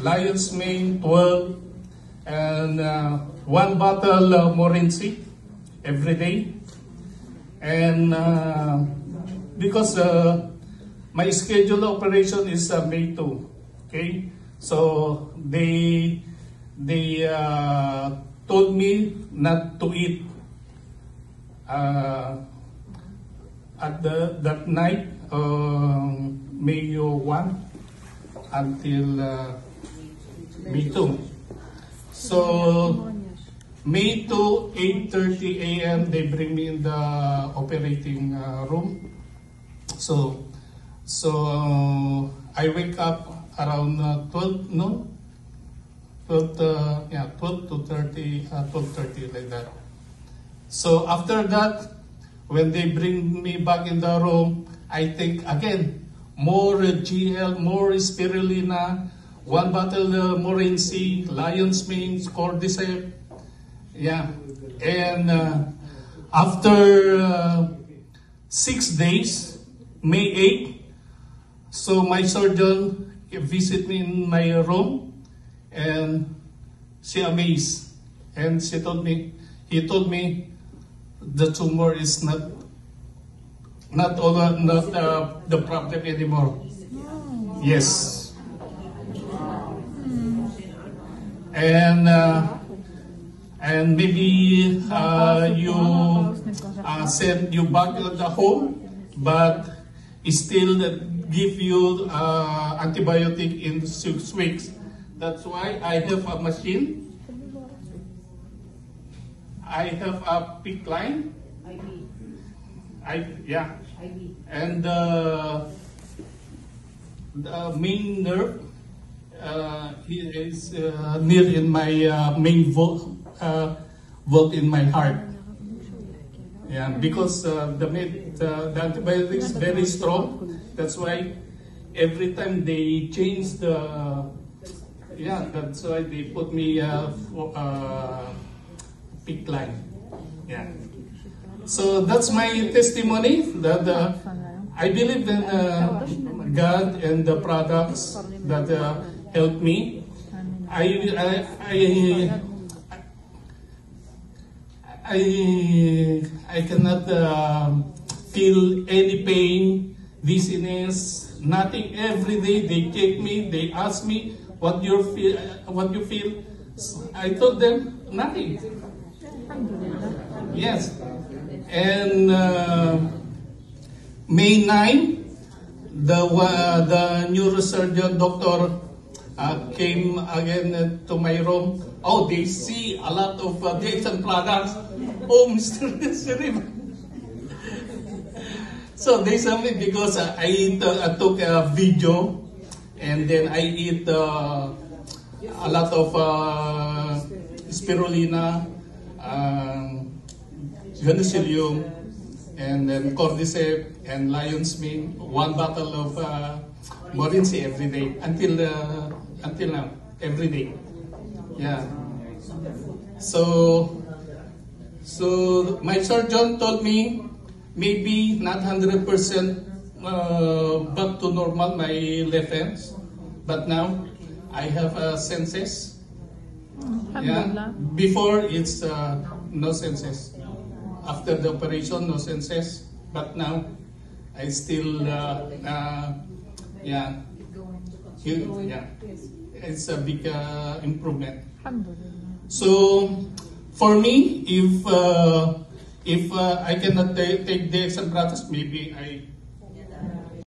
Lion's Mane 12, and 1 bottle Morinci every day. And because my scheduled operation is May 2, okay? So they told me not to eat at that night, May 1 until May 2. So May 2, 8:30 a.m. they bring me in the operating room. So I wake up around 12 noon, 12 to 12:30 like that. So after that, when they bring me back in the room, I think again more GL, more spirulina, 1 bottle Morinci, Lion's Mane, Cordyceps. Yeah, and after 6 days, May 8, so my surgeon visit me in my room, and she amazed, and he told me the tumor is not the problem anymore. Yes, and maybe you send you back to the home, but it still give you antibiotic in 6 weeks. That's why I have a machine. I have a PICC line. And the main nerve is near in my main vault in my heart. Yeah, because the antibiotic is very strong. That's why every time they change that's why they put me PICC line. Yeah. So that's my testimony that I believe in God and the products that help me. I cannot feel any pain, dizziness, nothing. Every day they take me, they ask me what you feel. I told them nothing. Yes. And May 9, the neurosurgeon doctor came again to my room. Oh, they see a lot of DXN products. Oh, Mr. Sherif. So they saw me because I took a video, and then I eat a lot of spirulina, Penicillium, and then Cordyceps and Lion's Mane, 1 bottle of Morinci every day until now, every day. Yeah. So my surgeon told me maybe not 100% back to normal my left hands, but now I have senses. Yeah. Before it's no senses. After the operation, no senses, but now I still, it's a big improvement. So for me, if I cannot take the extra practice, maybe